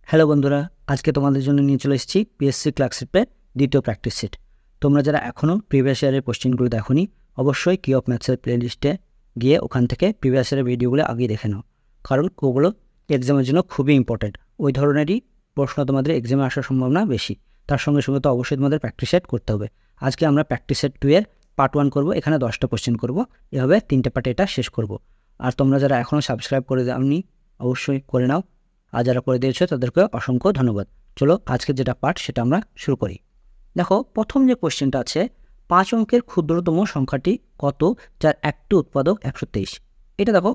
Hello বন্ধুরা, আজকে তোমাদের জন্য নিয়ে চলে এসেছি পিএসসি ক্লার্কশিপের দ্বিতীয় প্র্যাকটিস সেট। তোমরা যারা এখনও প্রিভিয়াস ইয়ারের কোশ্চেনগুলো দেখোনি, অবশ্যই কি অফ ম্যাথসের প্লেলিস্টে গিয়ে ওখান থেকে প্রিভিয়াস ইয়ারের ভিডিওগুলো আগে দেখে নাও, কারণ ওগুলো এক্সামের জন্য খুবই ইম্পর্টেন্ট। ওই ধরনেরই প্রশ্ন তোমাদের এক্সামে আসার সম্ভাবনা বেশি। তার সঙ্গে সঙ্গে তো অবশ্যই তোমাদের প্র্যাকটিস সেট করতে হবে। আজকে আমরা প্র্যাকটিস সেট 2 এর পার্ট 1 করবো। এখানে 10টা কোশ্চেন করবো, এভাবে 3টে পার্টে এটা শেষ করব। আর তোমরা যারা এখনও সাবস্ক্রাইব করে দাওনি অবশ্যই করে নাও, আর যারা করে দিয়েছে তাদেরকে অসংখ্য ধন্যবাদ। চলো আজকে যেটা পার্ট সেটা আমরা শুরু করি। দেখো, প্রথম যে কোশ্চেনটা আছে, 5 অঙ্কের ক্ষুদ্রতম সংখ্যাটি কত যার একটি উৎপাদক 123। এটা দেখো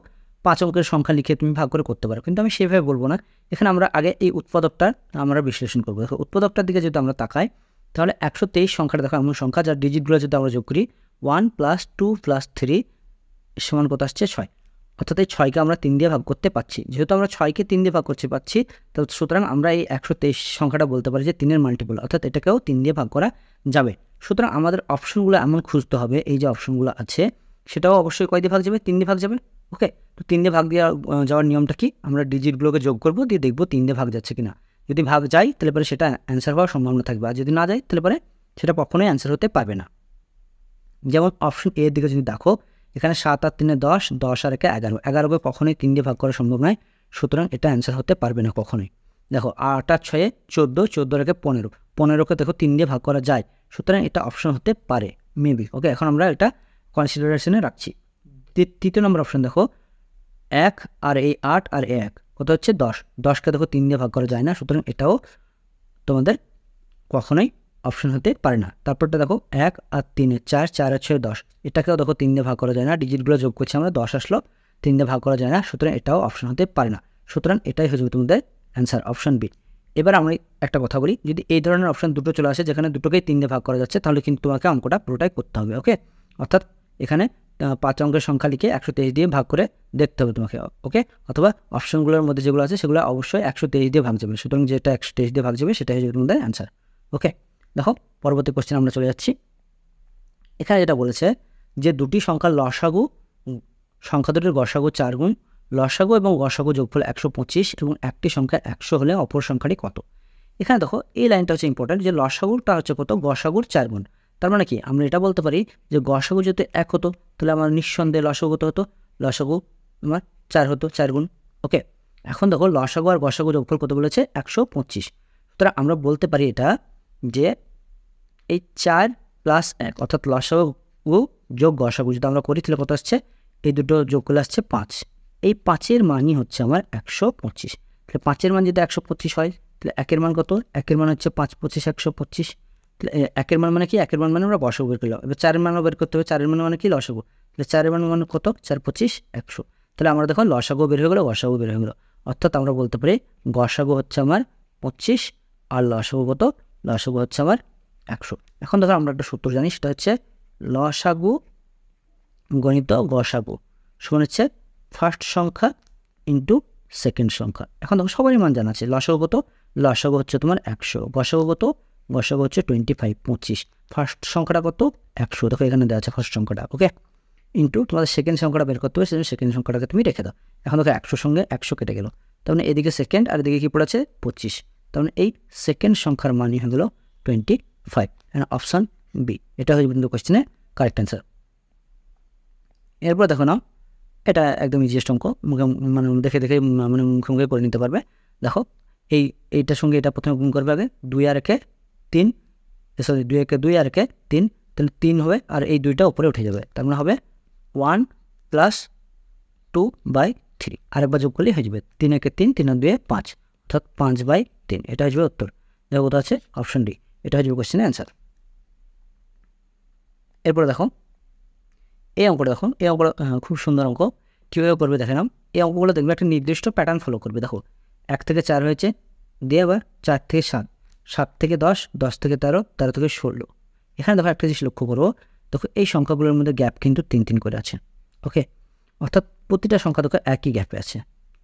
5 অঙ্কের সংখ্যা লিখে তুমি ভাগ করে করতে পারো, কিন্তু আমি সেভাবে বলবো না। এখানে আমরা আগে এই উৎপাদকটা আমরা বিশ্লেষণ করবো। দেখো, উৎপাদকটার দিকে যদি আমরা তাকাই, তাহলে 123 সংখ্যাটা দেখো এমন সংখ্যা যার ডিজিটগুলো যদি আমরা যোগ করি 1 + 2 + 3 সমান কত আসছে 6। অর্থাৎ এই 6কে আমরা 3 দিয়ে ভাগ করতে পারছি। যেহেতু আমরা 6কে 3 দিয়ে ভাগ করতে পারছি, তো সুতরাং আমরা এই 123 সংখ্যাটা বলতে পারি যে 3-এর মাল্টিপল, অর্থাৎ এটাকেও 3 দিয়ে ভাগ করা যাবে। সুতরাং আমাদের অপশনগুলো এমন খুঁজতে হবে, এই যে অপশনগুলো আছে সেটাও অবশ্যই কয় দিয়ে ভাগ যাবে? 3 দিয়ে ভাগ যাবে। ওকে, তো 3 দিয়ে ভাগ দিয়ে যাওয়ার নিয়মটা কি? আমরা ডিজিটগুলোকে যোগ করবো, দিয়ে দেখবো 3 দিয়ে ভাগ যাচ্ছে কিনা। যদি ভাগ যায় তাহলে পরে সেটা অ্যান্সার হওয়ার সম্ভাবনা থাকবে, আর যদি না যায় তাহলে পরে সেটা কখনোই অ্যান্সার হতে পারবে না। যেমন অপশন এর দিকে যদি দেখো, এখানে 7 আর 3 10, 10 আর 1 11, 11কে কখনোই 3 দিয়ে ভাগ করা সম্ভব নয়, সুতরাং এটা অ্যান্সার হতে পারবে না কখনোই। দেখো 8 আর 6 14, 14 আর 1 15, 15কে দেখো 3 দিয়ে ভাগ করা যায়, সুতরাং এটা অপশন হতে পারে মেবি। ওকে, এখন আমরা এটা কনসিডারেশনে রাখছি। তৃতীয় নম্বর অপশন দেখো, 1 আর এই 8 আর 1 কত হচ্ছে 10, 10কে দেখো 3 দিয়ে ভাগ করা যায় না, সুতরাং এটাও তোমাদের কখনোই অপশন হতে পারে না। তারপরটা দেখো 1 আর 3 4, 4 আর 6 10, এটাকেও দেখো 3 দিয়ে ভাগ করা যায় না, ডিজিটগুলো যোগ করছি আমরা 10 আসলো, 3 দিয়ে ভাগ করা যায় না, সুতরাং এটাও অপশন হতে পারে না। সুতরাং এটাই হচ্ছে তোমাদের অ্যান্সার, অপশন বি। এবার আমরা একটা কথা বলি, যদি এই ধরনের অপশন দুটো চলে আসে যেখানে দুটোকেই 3 দিয়ে ভাগ করা যাচ্ছে, তাহলে কিন্তু তোমাকে অঙ্কটা পুরোটাই করতে হবে। ওকে, অর্থাৎ এখানে 5 অঙ্কের সংখ্যা লিখে 123 দিয়ে ভাগ করে দেখতে হবে তোমাকে। ওকে, অথবা অপশনগুলোর মধ্যে যেগুলো আছে সেগুলো অবশ্যই 123 দিয়ে ভাগ যাবে, সুতরাং যেটা 123 দিয়ে ভাগ যাবে সেটাই হচ্ছে তোমাদের অ্যান্সার। ওকে, দেখো পরবর্তী কোশ্চেন আমরা চলে যাচ্ছি। এখানে যেটা বলেছে যে দুটি সংখ্যার লসাগু, সংখ্যা দুটির গসাগু 4 গুণ, লসাগু এবং গসাগু যোগফল 125 এবং একটি সংখ্যা 100 হলে অপর সংখ্যাটি কত। এখানে দেখো এই লাইনটা হচ্ছে ইম্পর্টেন্ট, যে লসাগুটা হচ্ছে কত? গসাগুর 4 গুণ। তার মানে কি আমরা এটা বলতে পারি যে গসাগু যদি 1 হতো তাহলে আমার নিঃসন্দেহে লসাগু কত হতো? লসাগু আমার 4 হতো, 4 গুণ। ওকে, এখন দেখো লসাগু আর গসাগু যোগফল কত বলেছে? 125। সুতরাং আমরা বলতে পারি এটা যে এই 4 + 1 অর্থাৎ লসাগু যোগ গসাগু যদি আমরা করি তাহলে কত আসছে? এই দুটো যোগ করলে আসছে 5। এই 5-এর মানই হচ্ছে আমার 125। তাহলে 5-এর মান যদি 125 হয় তাহলে 1-এর মান কত? 1-এর মান হচ্ছে 5 × 25 125। তাহলে 1-এর মান মানে কি? 1-এর মান মানে আমরা গসাগু বের করলাম। এবার 4-এর মানও বের করতে হবে, 4-এর মান মানে কি? লসাগু। তাহলে 4-এর মান মানে কত? 4 × 25 100। তাহলে আমরা দেখো লসাগু বের হয়ে গেলো, গসাগু বের হয়ে গেলো, অর্থাৎ আমরা বলতে পারি গসাগু হচ্ছে আমার 25 আর লসাগু কত? লসাগু হচ্ছে আমার 100। এখন দেখো আমরা একটা সূত্র জানি, সেটা হচ্ছে লসাগু গণিত গসাগু সমান হচ্ছে ফার্স্ট সংখ্যা ইন্টু সেকেন্ড সংখ্যা। এখন দেখো সবারই মান জানা আছে। লসাগু কত? লসাগু হচ্ছে তোমার 100। গসাগু কত? গসাগু হচ্ছে 25 25। ফার্স্ট সংখ্যাটা কত? 100, দেখো এখানে দেওয়া আছে ফার্স্ট সংখ্যাটা। ওকে, ইন্টু তোমাদের সেকেন্ড সংখ্যাটা বের করতে হবে, সেজন্য সেকেন্ড সংখ্যাটাকে তুমি রেখে দাও। এখন দেখো 100 সঙ্গে 100 কেটে গেল, তার মানে এদিকে সেকেন্ড আর এদিকে কী পড়েছে? 25। তার মানে এই সেকেন্ড সংখ্যার মানই হয়ে গেল 25। অপশান বি, এটা হচ্ছে কিন্তু কোয়েশ্চেনের কারেক্ট অ্যান্সার। এরপর দেখো না, এটা একদম ইজিয়েস্ট অঙ্ক, মানে দেখে দেখে মানে মুখে মুখে করে নিতে পারবে। দেখো এইটার সঙ্গে এটা প্রথমে গুণ করবে আগে, 2 আর 1 3, সরি 2 1 2 আর 1 3, তাহলে 3 হবে, আর এই 2টা উপরে উঠে যাবে, তার মানে হবে 1 + 2/3। আরেকবার যোগ করলেই হয়ে যাবে 3 1 3, 3 আর 2 5, অর্থাৎ 5/3। এটা হয়ে যাবে উত্তর। দেখো কোথাও আছে? অপশন ডি, এটা হয়ে যাবে কোয়েশ্চেনের অ্যান্সার। এরপরে দেখো এই অঙ্কটা, দেখো এই অঙ্কটা খুব সুন্দর অঙ্ক। কীভাবে করবে দেখে নাও। এই অঙ্কগুলো দেখবে একটা নির্দিষ্ট প্যাটার্ন ফলো করবে। দেখো 1 থেকে 4 হয়েছে, দিয়ে আবার 4 থেকে 7, 7 থেকে 10, 10 থেকে 13, 13 থেকে 16। এখানে দেখো একটা জিনিস লক্ষ্য করবো, দেখো এই সংখ্যাগুলোর মধ্যে গ্যাপ কিন্তু 3 3 করে আছে। ওকে, অর্থাৎ প্রতিটা সংখ্যা দেখো একই গ্যাপে আছে।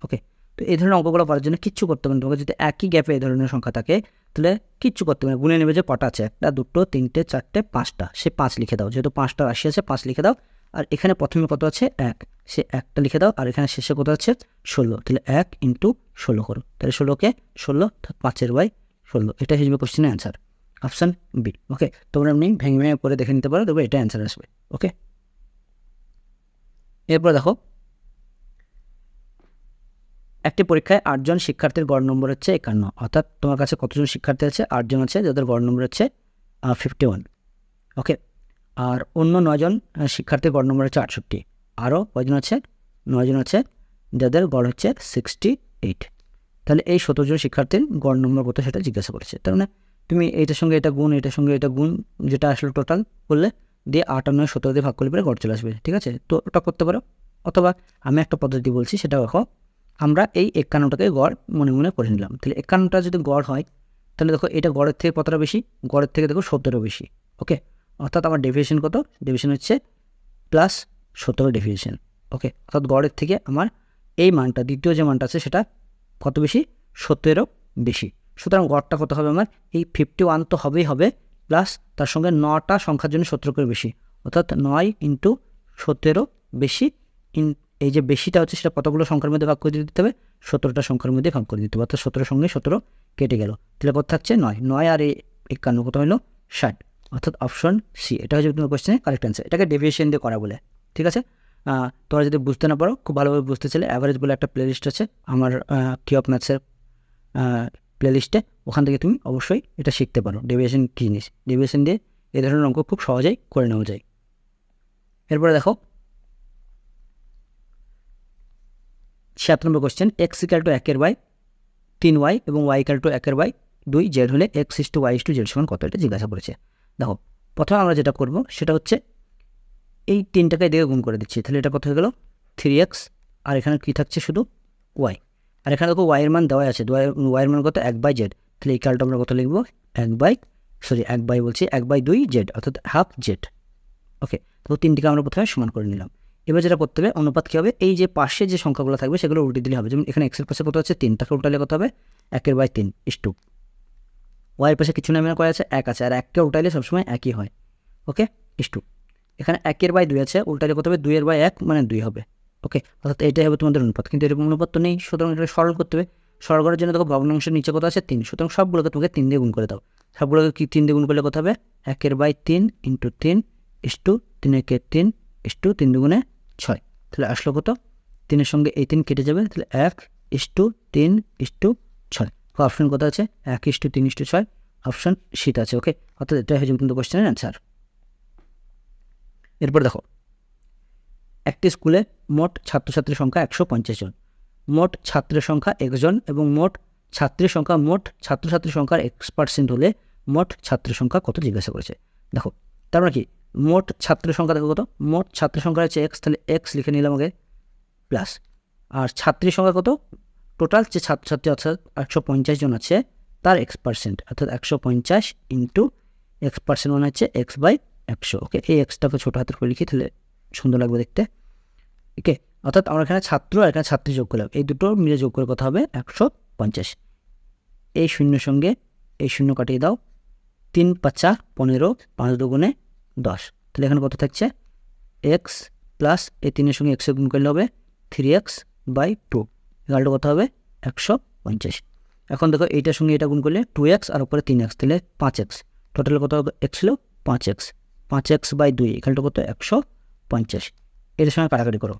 ওকে, তো এই ধরনের অঙ্কগুলো করার জন্য কিচ্ছু করতে হবে না। তোমাকে যদি একই গ্যাপে এই ধরনের সংখ্যা থাকে তাহলে কিচ্ছু করতে হবে না, গুনে নেবে যে কটা আছে, 1 2 3 4 5টা, সে 5 লিখে দাও। যেহেতু 5টা রাশি আছে 5 লিখে দাও। আর এখানে প্রথমে কত আছে? 1, সে 1টা লিখে দাও। আর এখানে শেষে কত আছে? 16, তাহলে 1 × 16 করো, তাহলে 16কে 16 5 বাই 16, এটা হিসেবে কোশ্চেনের অ্যান্সার অপশান বি। ওকে, তোমরা এমনি ভেঙে ভেঙে করে দেখে নিতে পারো, দেখবে এটা অ্যান্সার আসবে। ওকে, এরপর দেখো একটি পরীক্ষায় 8 জন শিক্ষার্থীর গড় নম্বর হচ্ছে 51, অর্থাৎ তোমার কাছে কতজন শিক্ষার্থী আছে? 8 জন আছে, যাদের গড় নম্বর হচ্ছে 51। ওকে, আর অন্য 9 জন শিক্ষার্থীর গড় নম্বর হচ্ছে 68, আরও কয়জন আছে? 9 জন আছে যাদের গড় হচ্ছে 68। তাহলে এই 17 জন শিক্ষার্থীর গড় নম্বর কত সেটা জিজ্ঞাসা করেছে। তার মানে তুমি এইটার সঙ্গে এটা গুণ, এটার সঙ্গে এটা গুণ, যেটা আসলে টোটাল করলে দিয়ে 8 আর 9 17 দিয়ে ভাগ করলে পরে গড় চলে আসবে। ঠিক আছে, তো ওটা করতে পারো, অথবা আমি একটা পদ্ধতি বলছি, সেটা দেখো আমরা এই 51টাকে গড় মনে মনে করে নিলাম। তাহলে 51টা যদি গড় হয়, তাহলে দেখো এটা গড়ের থেকে কতটা বেশি? গড়ের থেকে দেখো 17 বেশি। ওকে, অর্থাৎ আমার ডেভিয়েশন কত? ডেভিয়েশন হচ্ছে +17 ডেভিয়েশন। ওকে, অর্থাৎ গড়ের থেকে আমার এই মানটা, দ্বিতীয় যে মানটা আছে সেটা কত বেশি? 17 বেশি। সুতরাং গড়টা কত হবে আমার? এই 51 তো হবেই হবে, প্লাস তার সঙ্গে 9টা সংখ্যার জন্য 17 করে বেশি, অর্থাৎ 9 × 17 বেশি। এই যে বেশিটা হচ্ছে সেটা কতগুলো সংখ্যার মধ্যে ভাগ করে দিতে হবে? 17টা সংখ্যার মধ্যে ভাগ করে দিতে হবে, অর্থাৎ 17 সঙ্গে 17 কেটে গেল, তাহলে কত থাকছে? 9 আর এই 51 কত হলো? 60, অর্থাৎ অপশন সি, এটা হচ্ছে তোমার কোয়েশ্চেনের কারেক্ট অ্যান্সার। এটাকে ডেভিয়েশন দিয়ে করা বলে। ঠিক আছে, তোমরা যদি বুঝতে না পারো, খুব ভালোভাবে বুঝতে চাইলে অ্যাভারেজ বলে একটা প্লেলিস্ট আছে আমার কি অফ ম্যাথসের প্লেলিস্টে, ওখান থেকে তুমি অবশ্যই এটা শিখতে পারো ডেভিয়েশন কী জিনিস। ডেভিয়েশন দিয়ে এই ধরনের অঙ্ক খুব সহজেই করে নেওয়া যায়। এরপরে দেখো 76 নম্বর কোয়েশ্চেন, x = 1/3y এবং y = 1/2 z হলে x = y = z সমান কত, এটা জিজ্ঞাসা করেছে। দেখো প্রথমে আমরা যেটা করব সেটা হচ্ছে এই 3টাকে দিকে গুণ করে দিচ্ছি, তাহলে এটা কত হয়ে গেল? 3x, আর এখানে কী থাকছে? শুধু y, আর এখানে দেখো y এর মান দেওয়া আছে, y এর মান কত? 1/z, তাহলে এই কালটা আমরা কত লিখব? 1/2z, অর্থাৎ হাফ z। ওকে, তো 3টিকে আমরা প্রথমে সমান করে নিলাম। এবার যেটা করতে হবে, অনুপাত কী হবে? এই যে পাশে যে সংখ্যাগুলো থাকবে সেগুলো উল্টে দিলে হবে। যেমন এখানে x এর পাশে কত আছে? 3, তাকে উল্টালে কত হবে? 1/3 = y এর পাশে কিছু নামে কয় আছে? 1 আছে, আর 1কে উল্টাইলে সবসময় একই হয়। ওকে, = এখানে 1/2 আছে, উল্টালে কত হবে? 2/1 মানে 2 হবে। ওকে, অর্থাৎ এইটাই হবে তোমাদের অনুপাত, কিন্তু এরকম অনুপাত তো নেই, সুতরাং এটা সরল করতে হবে। সরল করার জন্য দেখো ভগ্নাংশের নিচে কত আছে? 3, সুতরাং সবগুলোকে তোমাকে 3 দিয়ে গুণ করে দাও। সবগুলোকে কি 3 দিয়ে গুণ করলে কত হবে? 1/3 × 3 = 3 × 3 = 3 × 2 = 6, তাহলে আসলো কত? 3 এর সঙ্গে এই 3 কেটে যাবে, তাহলে 1/3 = 6। অপশন কত আছে? 1/3 = 6, অপশন সিটা আছে। ওকে, অর্থাৎ এটা হচ্ছে কিন্তু কোশ্চেনের অ্যান্সার। এরপর দেখো একটি স্কুলে মোট ছাত্রছাত্রীর সংখ্যা 150 জন, মোট ছাত্রের সংখ্যা 1 জন এবং মোট ছাত্রীর সংখ্যা মোট ছাত্রছাত্রীর সংখ্যার x% হলে মোট ছাত্রের সংখ্যা কত জিজ্ঞাসা করেছে। দেখো তার মানে কি, মোট ছাত্রের সংখ্যা দেখো কত? মোট ছাত্রের সংখ্যা হচ্ছে x, তাহলে x লিখে নিলাম আগে, প্লাস আর ছাত্রীর সংখ্যা কত? টোটাল যে ছাত্রছাত্রী অর্থাৎ 150 জন আছে তার x%, অর্থাৎ 150 × x% মানে হচ্ছে x/100। ওকে, এই এক্সটাকে ছোটো হাতের করে লিখি, তাহলে সুন্দর লাগবে দেখতে। ওকে, অর্থাৎ আমরা এখানে ছাত্র আর এখানে ছাত্রী যোগ করলাম, এই দুটো মিলে যোগ করে কথা হবে 150। এই শূন্যের সঙ্গে এই শূন্য কাটিয়ে দাও, 3 × 5 = 15, 5 × 2 = 10, তাহলে এখানে কত থাকছে? x প্লাস এই 3-এর সঙ্গে x গুণ করলে হবে 3x/2, এগালটা কত হবে? 150। এখন দেখো এইটার সঙ্গে এটা গুণ করলে 2x আর উপরে 3x, তাহলে 5x, টোটাল কত x ছিল? 5x, 5x/2 এখানটা কত? 150। এটার সঙ্গে কাটাকাটি করো,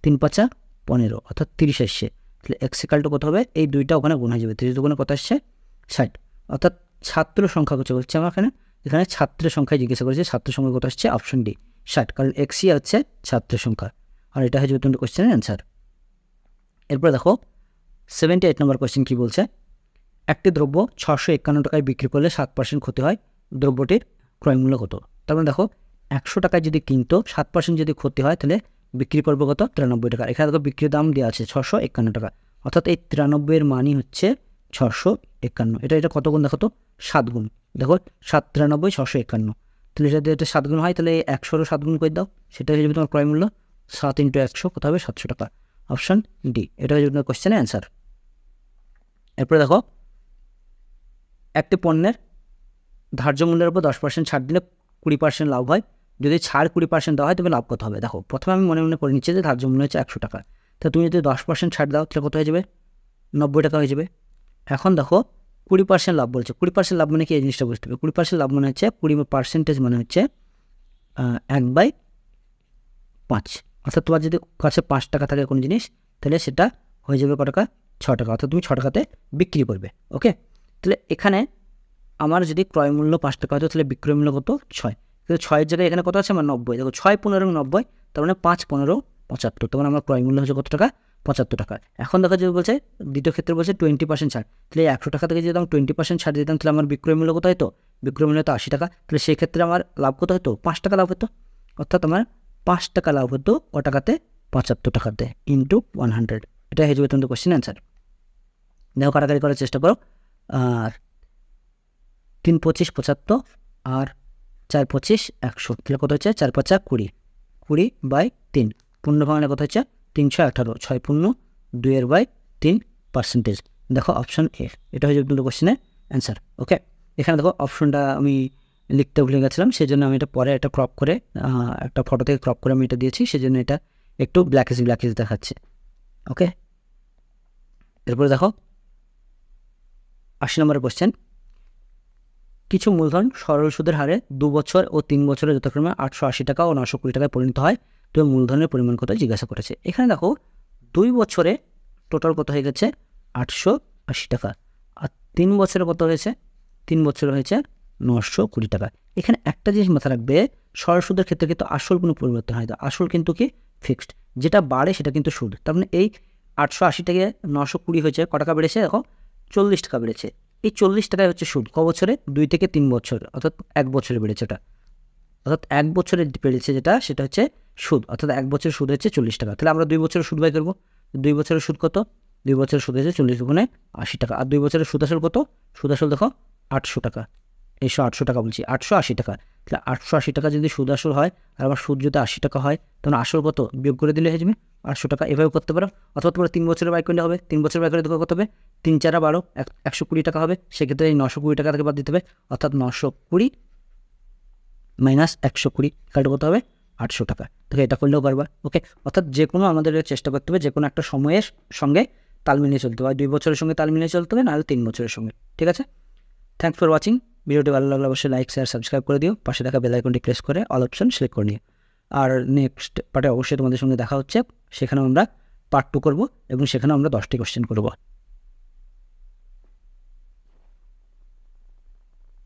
3 × 5 = 15, অর্থাৎ 30 আসছে, তাহলে x = কত হবে? এই দুইটা ওখানে গুণ হয়ে যাবে, 30 × 2 = কত আসছে? 60, অর্থাৎ ছাত্র সংখ্যা কত বলছে আমার এখানে ছাত্রের সংখ্যায় জিজ্ঞাসা করেছে, ছাত্র সংখ্যা কত আসছে? অপশন ডি 60, কারণ xই হচ্ছে ছাত্রের সংখ্যা, আর এটা হচ্ছে তোমাদের কোশ্চেনের অ্যান্সার। এরপর দেখো 78 নম্বর কোশ্চেন কী বলছে, একটি দ্রব্য 651 টাকায় বিক্রি করলে 7% ক্ষতি হয়, দ্রব্যটির ক্রয়মূল্য কত? তার মানে দেখো 100 টাকায় যদি কিনতো, 7% যদি ক্ষতি হয় তাহলে বিক্রি করবো কত? 93 টাকা। এখানে দেখো বিক্রির দাম দেওয়া আছে 651 টাকা, অর্থাৎ এই 93 এর মানই হচ্ছে 651। এটা কত গুণ দেখো তো? 7 গুণ। দেখো 7 93 651, তাহলে এটা যদি 7 গুণ হয় তাহলে 100-এরও 7 গুণ করে দাও, সেটা হয়ে যাবে তোমার ক্রয় মূল্য। 7 × 100 কত হবে? 700 টাকা, অপশান ডি, এটা হয়ে যাবে তোমার কোশ্চেনের অ্যান্সার। এরপরে দেখো একটি পণ্যের ধার্য মূল্যের উপর 10% ছাড় দিলে 20% লাভ হয়, যদি ছাড় 20% দেওয়া হয় তবে লাভ কত হবে? দেখো প্রথমে আমি মনে মনে করে নিচ্ছি যে ধার্য মূল্য হচ্ছে 100 টাকা, তো তুমি যদি 10% ছাড় দাও তাহলে কত হয়ে যাবে? 90 টাকা হয়ে যাবে। এখন দেখো 20% লাভ বলছে। 20% লাভ মানে কি, এই জিনিসটা বুঝতে হবে। 20% লাভ মানে হচ্ছে 20% মানে হচ্ছে 1/5। অর্থাৎ তোমার যদি কাছে 5 টাকা থাকে কোনো জিনিস, তাহলে সেটা হয়ে যাবে কত টাকা, 6 টাকা। অর্থাৎ তুমি 6 টাকাতে বিক্রি করবে। ওকে, তাহলে এখানে আমার যদি ক্রয় মূল্য 5 টাকা হতো, তাহলে বিক্রয় মূল্য কত, 6। কিন্তু 6-এর জায়গায় এখানে কত আছে আমার 90। দেখো 6 15 90, তার মানে 5 15 75, তার মানে আমার ক্রয় মূল্য হচ্ছে কত টাকা, 75 টাকা। এখন দেখা যাবে বলছে দ্বিতীয় ক্ষেত্রে বলছে 20% ছাড়। তাহলে 100 টাকা থেকে যদি আমি 20% ছাড় দিতাম, তাহলে আমার বিক্রয় মূল্য কত হতো, বিক্রয় মূল্য হতো 80 টাকা। তাহলে সেই ক্ষেত্রে আমার লাভ কত হতো, 5 টাকা লাভ হতো। অর্থাৎ আমার 5 টাকা লাভ হতো ক টাকাতে, 75 টাকাতে ইন্টু 100। এটা হয়ে যাবে তোমাদের কোশ্চেন অ্যান্সার। দেখো কাটাকাটি করার চেষ্টা করো। আর 3 25 75 আর 4 25 100, তাহলে কত হচ্ছে 4 5 20, 20/3। পূর্ণ ভাঙালে কত হচ্ছে 318, 6 পূর্ণ 2/3%। দেখো অপশন এ, এটা হয়ে যাবে তোমাদের কোশ্চেনের অ্যান্সার। ওকে, এখানে দেখো অপশনটা আমি লিখতে ভুলে গেছিলাম, সেই জন্য আমি এটা পরে একটা ক্রপ করে, একটা ফটো থেকে ক্রপ করে আমি এটা দিয়েছি, সেই জন্য এটা একটু ব্ল্যাকিশ দেখাচ্ছে। ওকে, এরপরে দেখো 80 নম্বরের কোশ্চেন। কিছু মূলধন সরল সুদের হারে 2 বছর ও 3 বছরে যথাক্রমে 880 টাকা ও 920 টাকায় পরিণত হয়, তো মূলধনের পরিমাণ কত জিজ্ঞাসা করেছে। এখানে দেখো 2 বছরে টোটাল কত হয়ে গেছে 880 টাকা, আর 3 বছরে কত হয়েছে, 3 বছরে হয়েছে 920 টাকা। এখানে একটা জিনিস মাথা রাখবে, সরল সুদের ক্ষেত্রে কিন্তু আসল কোনো পরিবর্তন হয় না। আসল কিন্তু কি ফিক্সড, যেটা বাড়ে সেটা কিন্তু সুদ। তার মানে এই 880 থেকে 920 হয়েছে, ক টাকা বেড়েছে, দেখো 40 টাকা বেড়েছে। এই 40 টাকায় হচ্ছে সুদ, ক বছরে, 2 থেকে 3 বছর, অর্থাৎ 1 বছরে বেড়েছে ওটা। অর্থাৎ 1 বছরে বেড়েছে যেটা, সেটা হচ্ছে সুদ। অর্থাৎ 1 বছরের সুদ হচ্ছে 40 টাকা। তাহলে আমরা 2 বছরের সুদ বাই করবো। 2 বছরের সুদ কত, 2 বছরের সুদ হচ্ছে 40 গুণে 80 টাকা। আর 2 বছরের সুদ আসল কত, সুদ আসল দেখো 800 টাকা। 800 টাকা বলছি, 880 টাকা। তাহলে 880 টাকা যদি সুদ আসল হয়, আর আমার সুদ যদি 80 টাকা হয়, তখন আসল কত বিয়োগ করে দিলে হয়ে যাবে 800 টাকা। এভাবে করতে পারো। অথবা তোমরা 3 বছরের বাই করলে হবে। 3 বছরের বাই করে দেখো কত হবে, 3 4 12, 120 টাকা হবে। সেক্ষেত্রে এই 920 টাকা থেকে বাদ দিতে হবে। অর্থাৎ 920 মাইনাস 120 কাটে কত হবে 800 টাকা। দেখো এটা করলেও পারবা। ওকে, অর্থাৎ যে কোনো আমাদের চেষ্টা করতে হবে যে কোনো একটা সময়ের সঙ্গে তাল মিলিয়ে চলতে হবে। 2 বছরের সঙ্গে তাল মিলিয়ে চলতে হবে, নাহলে 3 বছরের সঙ্গে। ঠিক আছে, থ্যাংকস ফর ওয়াচিং। ভিডিওটি ভালো লাগলে অবশ্যই লাইক শেয়ার সাবস্ক্রাইব করে দিও। পাশে থাকা বেল আইকনটি প্রেস করে অল অপশন সিলেক্ট করে নিও। আর নেক্সট পার্টে অবশ্যই তোমাদের সঙ্গে দেখা হচ্ছে। সেখানেও আমরা পার্ট 2 করবো এবং সেখানেও আমরা 10টি কোশ্চেন করবো।